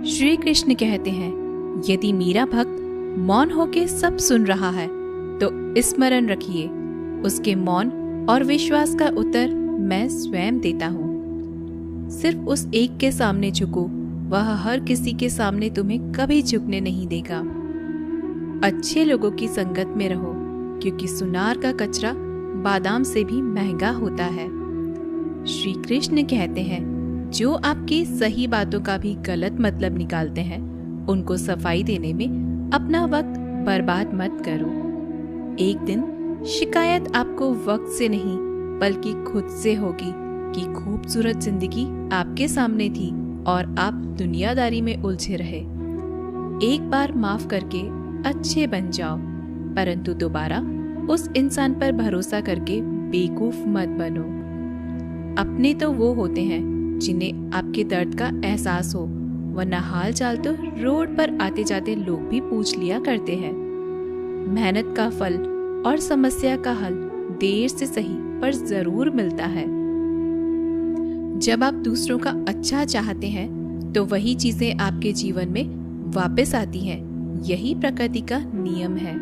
श्री कृष्ण कहते हैं, यदि मेरा भक्त मौन होके सब सुन रहा है तो स्मरण रखिए, उसके मौन और विश्वास का उत्तर मैं स्वयं देता हूँ। सिर्फ उस एक के सामने झुको, वह हर किसी के सामने तुम्हें कभी झुकने नहीं देगा। अच्छे लोगों की संगत में रहो, क्योंकि सुनार का कचरा बादाम से भी महंगा होता है। श्री कृष्ण कहते हैं, जो आपकी सही बातों का भी गलत मतलब निकालते हैं, उनको सफाई देने में अपना वक्त बर्बाद मत करो। एक दिन शिकायत आपको वक्त से नहीं बल्कि खुद से होगी कि खूबसूरत जिंदगी आपके सामने थी और आप दुनियादारी में उलझे रहे। एक बार माफ करके अच्छे बन जाओ, परंतु दोबारा उस इंसान पर भरोसा करके बेवकूफ मत बनो। अपने तो वो होते हैं जिन्हें आपके दर्द का एहसास हो, वरना हाल चाल तो रोड पर आते जाते लोग भी पूछ लिया करते हैं। मेहनत का फल और समस्या का हल देर से सही पर जरूर मिलता है। जब आप दूसरों का अच्छा चाहते हैं तो वही चीजें आपके जीवन में वापस आती हैं। यही प्रकृति का नियम है।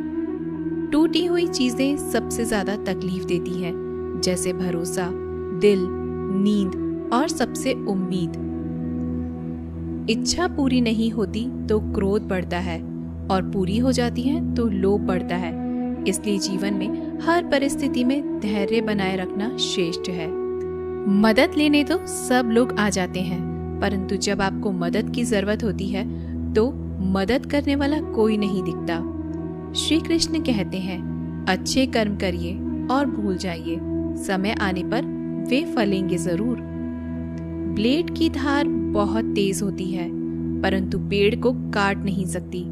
टूटी हुई चीजें सबसे ज्यादा तकलीफ देती हैं, जैसे भरोसा, दिल, नींद और सबसे उम्मीद। इच्छा पूरी नहीं होती तो क्रोध बढ़ता है, और पूरी हो जाती है तो लोभ बढ़ता है। इसलिए जीवन में हर परिस्थिति में धैर्य बनाए रखना श्रेष्ठ है। मदद लेने तो सब लोग आ जाते हैं, परंतु जब आपको मदद की जरूरत होती है तो मदद करने वाला कोई नहीं दिखता। श्री कृष्ण कहते हैं, अच्छे कर्म करिए और भूल जाइए, समय आने पर वे फलेंगे जरूर। ब्लेड की धार बहुत तेज होती है, परंतु पेड़ को काट नहीं सकती।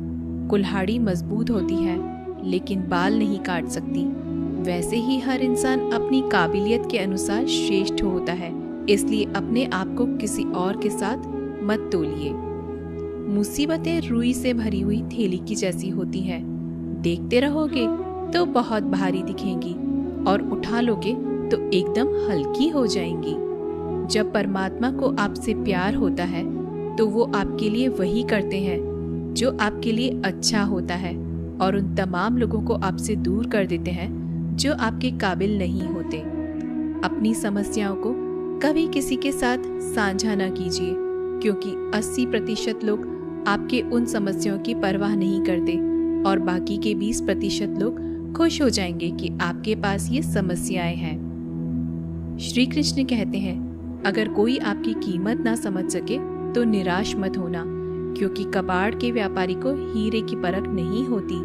कुल्हाड़ी मजबूत होती है, लेकिन बाल नहीं काट सकती। वैसे ही हर इंसान अपनी काबिलियत के अनुसार श्रेष्ठ होता है, इसलिए अपने आप को किसी और के साथ मत तोलिए। मुसीबतें रुई से भरी हुई थैली की जैसी होती हैं। देखते रहोगे तो बहुत भारी दिखेंगी, और उठा लोगे तो एकदम हल्की हो जाएंगी। जब परमात्मा को आपसे प्यार होता है तो वो आपके लिए वही करते हैं जो आपके लिए अच्छा होता है, और उन तमाम लोगों को आपसे दूर कर देते हैं जो आपके काबिल नहीं होते। अपनी समस्याओं को कभी किसी के साथ साझा न कीजिए, क्योंकि 80% लोग आपके उन समस्याओं की परवाह नहीं करते, और बाकी के 20% लोग खुश हो जाएंगे कि आपके पास ये समस्याएं हैं। श्री कृष्ण कहते हैं, अगर कोई आपकी कीमत ना समझ सके तो निराश मत होना, क्योंकि कबाड़ के व्यापारी को हीरे की परख नहीं होती।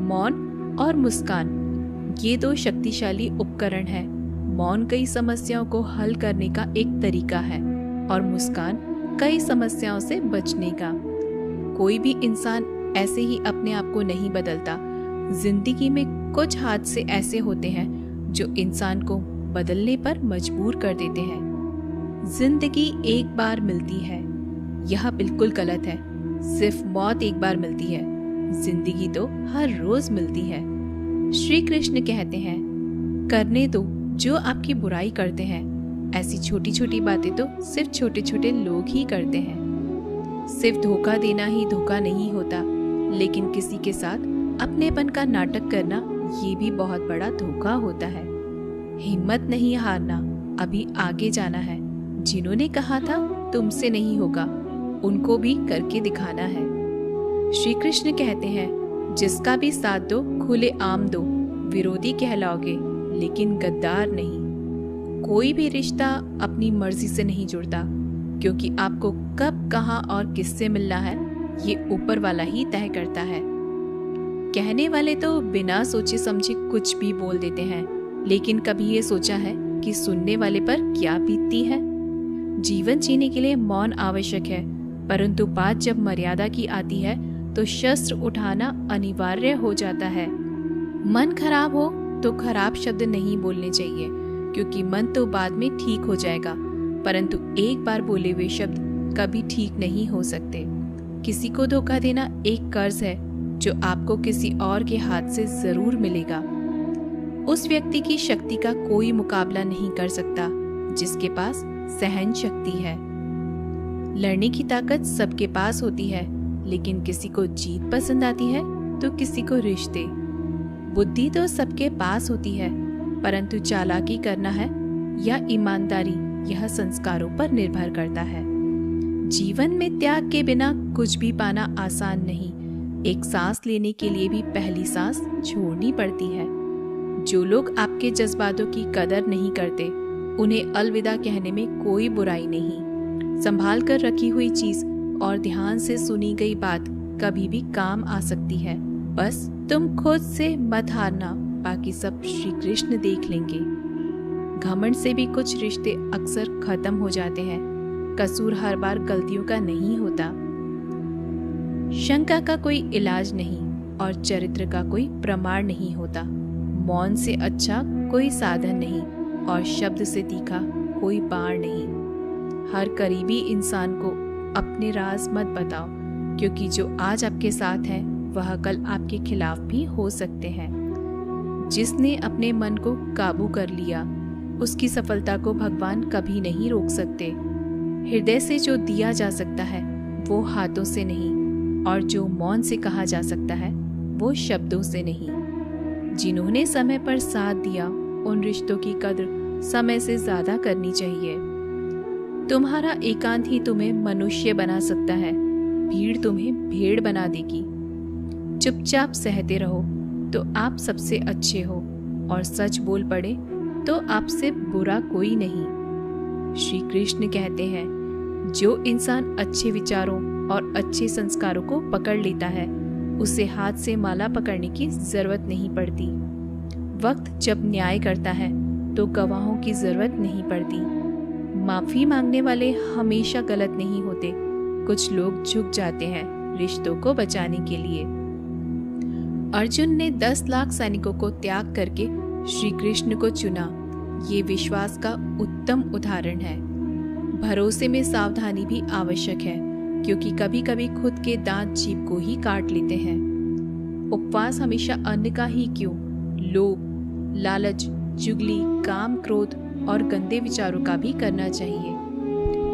मौन और मुस्कान, ये दो शक्तिशाली उपकरण हैं। मौन कई समस्याओं को हल करने का एक तरीका है, और मुस्कान कई समस्याओं से बचने का। कोई भी इंसान ऐसे ही अपने आप को नहीं बदलता। जिंदगी में कुछ हादसे ऐसे होते हैं जो इंसान को बदलने पर मजबूर कर देते हैं। जिंदगी एक बार मिलती है, यह बिल्कुल गलत है। सिर्फ मौत एक बार मिलती है, जिंदगी तो हर रोज मिलती है। श्री कृष्ण कहते हैं, करने दो जो आपकी बुराई करते हैं। ऐसी छोटी छोटी बातें तो सिर्फ छोटे छोटे लोग ही करते हैं। सिर्फ धोखा देना ही धोखा नहीं होता, लेकिन किसी के साथ अपनेपन का नाटक करना ये भी बहुत बड़ा धोखा होता है। हिम्मत नहीं हारना, अभी आगे जाना है। जिन्होंने कहा था तुमसे नहीं होगा, उनको भी करके दिखाना है। श्री कृष्ण कहते हैं, जिसका भी साथ दो खुले आम दो, विरोधी कहलाओगे लेकिन गद्दार नहीं। कोई भी रिश्ता अपनी मर्जी से नहीं जुड़ता, क्योंकि आपको कब, कहां और किससे मिलना है ये ऊपर वाला ही तय करता है। कहने वाले तो बिना सोचे समझे कुछ भी बोल देते हैं, लेकिन कभी ये सोचा है कि सुनने वाले पर क्या बीतती है। जीवन जीने के लिए मौन आवश्यक है, परंतु बात जब मर्यादा की आती है तो शस्त्र उठाना अनिवार्य हो जाता है। मन खराब हो तो खराब शब्द नहीं बोलने चाहिए, क्योंकि मन तो बाद में ठीक हो जाएगा, परंतु एक बार बोले हुए शब्द कभी ठीक नहीं हो सकते। किसी को धोखा देना एक कर्ज है जो आपको किसी और के हाथ से जरूर मिलेगा। उस व्यक्ति की शक्ति का कोई मुकाबला नहीं कर सकता जिसके पास सहन शक्ति है। लड़ने की ताकत सबके पास होती है, लेकिन किसी को जीत पसंद आती है तो किसी को रिश्ते। बुद्धि तो सबके पास होती है, परंतु चालाकी करना है या ईमानदारी, यह संस्कारों पर निर्भर करता है। जीवन में त्याग के बिना कुछ भी पाना आसान नहीं। एक सांस लेने के लिए भी पहली सांस छोड़नी पड़ती है। जो लोग आपके जज्बातों की कदर नहीं करते, उन्हें अलविदा कहने में कोई बुराई नहीं। संभाल कर रखी हुई चीज और ध्यान से सुनी गई बात कभी भी काम आ सकती है। बस तुम खुद से मत हारना, बाकी सब श्री कृष्ण देख लेंगे। घमंड से भी कुछ रिश्ते अक्सर खत्म हो जाते हैं। कसूर हर बार गलतियों का नहीं होता। शंका का कोई इलाज नहीं और चरित्र का कोई प्रमाण नहीं होता। मौन से अच्छा कोई साधन नहीं और शब्द से तीखा कोई बाण नहीं। हर करीबी इंसान को अपने राज मत बताओ, क्योंकि जो आज आपके साथ है वह कल आपके खिलाफ भी हो सकते हैं। जिसने अपने मन को काबू कर लिया, उसकी सफलता को भगवान कभी नहीं रोक सकते। हृदय से जो दिया जा सकता है वो हाथों से नहीं, और जो मौन से कहा जा सकता है वो शब्दों से नहीं। जिन्होंने समय पर साथ दिया, उन रिश्तों की कद्र समय से ज्यादा करनी चाहिए। तुम्हारा एकांत ही तुम्हें मनुष्य बना सकता है, भीड़ तुम्हें भेड़ बना देगी। चुपचाप सहते रहो तो आप सबसे अच्छे हो, और सच बोल पड़े तो आपसे बुरा कोई नहीं। श्री कृष्ण कहते हैं, जो इंसान अच्छे विचारों और अच्छे संस्कारों को पकड़ लेता है, उसे हाथ से माला पकड़ने की जरूरत नहीं पड़ती। वक्त जब न्याय करता है तो गवाहों की जरूरत नहीं पड़ती। माफी मांगने वाले हमेशा गलत नहीं होते। कुछ लोग झुक जाते हैं रिश्तों को बचाने के लिए। अर्जुन ने 10 लाख सैनिकों को त्याग करके श्री कृष्ण को चुना। ये विश्वास का उत्तम उदाहरण है। भरोसे में सावधानी भी आवश्यक है, क्योंकि कभी कभी खुद के दांत जीभ को ही काट लेते हैं। उपवास हमेशा अन्न का ही क्यों, लोभ, लालच, चुगली, काम, क्रोध और गंदे विचारों का भी करना चाहिए।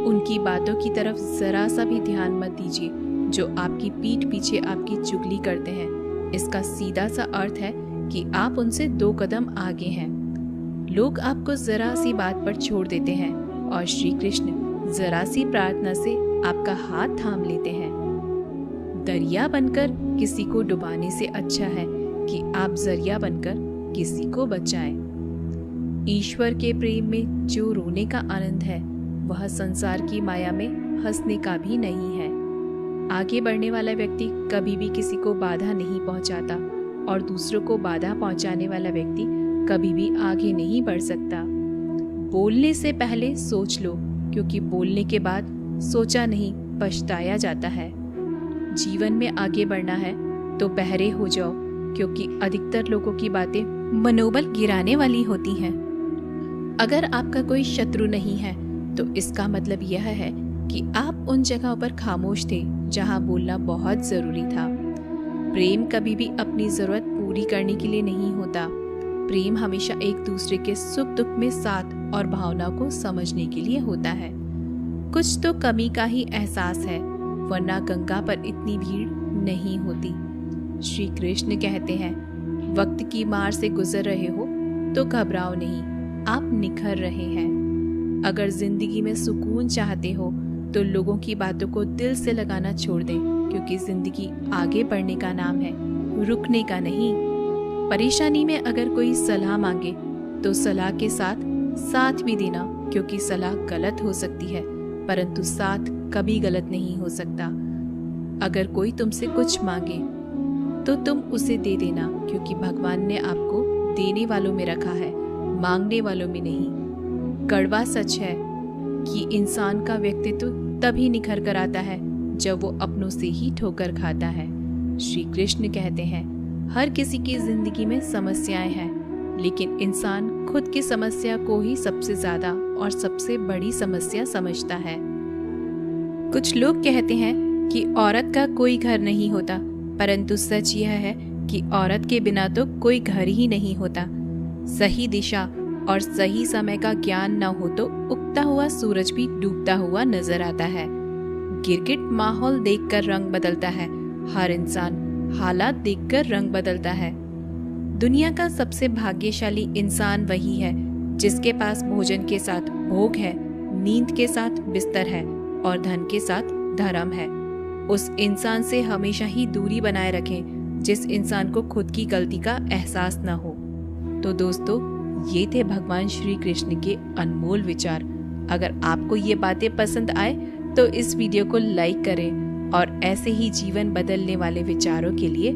उनकी बातों की तरफ जरा सा भी ध्यान मत दीजिए जो आपकी पीठ पीछे आपकी चुगली करते हैं। इसका सीधा सा अर्थ है कि आप उनसे 2 कदम आगे हैं। लोग आपको जरा सी बात पर छोड़ देते हैं और श्री कृष्ण जरा सी प्रार्थना से आपका हाथ थाम लेते हैं। दरिया बनकर किसी को डुबाने से अच्छा है कि आप जरिया बनकर किसी को बचाएं। ईश्वर के प्रेम में जो रोने का आनंद है, वह संसार की माया में हंसने का भी नहीं है। आगे बढ़ने वाला व्यक्ति कभी भी किसी को बाधा नहीं पहुंचाता, और दूसरों को बाधा पहुंचाने वाला व्यक्ति कभी भी आगे नहीं बढ़ सकता। बोलने से पहले सोच लो, क्योंकि बोलने के बाद सोचा नहीं पछताया जाता है। जीवन में आगे बढ़ना है तो बहरे हो जाओ, क्योंकि अधिकतर लोगों की बातें मनोबल गिराने वाली होती हैं। अगर आपका कोई शत्रु नहीं है तो इसका मतलब यह है कि आप उन जगहों पर खामोश थे जहां बोलना बहुत जरूरी था। प्रेम कभी भी अपनी जरूरत पूरी करने के लिए नहीं होता। प्रेम हमेशा एक दूसरे के सुख दुख में साथ और भावनाओं को समझने के लिए होता है। कुछ तो कमी का ही एहसास है, वरना गंगा पर इतनी भीड़ नहीं होती। श्री कृष्ण कहते हैं, वक्त की मार से गुजर रहे हो तो घबराओ नहीं, आप निखर रहे हैं। अगर जिंदगी में सुकून चाहते हो तो लोगों की बातों को दिल से लगाना छोड़ दें, क्योंकि जिंदगी आगे बढ़ने का नाम है, रुकने का नहीं। परेशानी में अगर कोई सलाह मांगे तो सलाह के साथ साथ भी देना, क्योंकि सलाह गलत हो सकती है परंतु साथ कभी गलत नहीं हो सकता। अगर कोई तुमसे कुछ मांगे तो तुम उसे दे देना, क्योंकि भगवान ने आपको देने वालों में रखा है, मांगने वालों में नहीं। कड़वा सच है कि इंसान का व्यक्तित्व तभी निखर कर आता है जब वो अपनों से ही ठोकर खाता है। श्री कृष्ण कहते हैं, हर किसी की जिंदगी में समस्याएं हैं, लेकिन इंसान खुद की समस्या को ही सबसे ज्यादा और सबसे बड़ी समस्या समझता है। कुछ लोग कहते हैं कि औरत का कोई घर नहीं होता, परंतु सच यह है कि औरत के बिना तो कोई घर ही नहीं होता। सही दिशा और सही समय का ज्ञान न हो तो उगता हुआ सूरज भी डूबता हुआ नजर आता है। गिरगिट माहौल देखकर रंग बदलता है, हर इंसान हालात देखकर रंग बदलता है। दुनिया का सबसे भाग्यशाली इंसान वही है जिसके पास भोजन के साथ भोग है, नींद के साथ बिस्तर है और धन के साथ धर्म है। उस इंसान से हमेशा ही दूरी बनाए रखें जिस इंसान को खुद की गलती का एहसास न हो। तो दोस्तों, ये थे भगवान श्री कृष्ण के अनमोल विचार। अगर आपको ये बातें पसंद आए तो इस वीडियो को लाइक करें और ऐसे ही जीवन बदलने वाले विचारों के लिए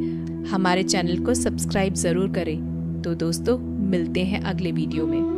हमारे चैनल को सब्सक्राइब ज़रूर करें। तो दोस्तों, मिलते हैं अगले वीडियो में।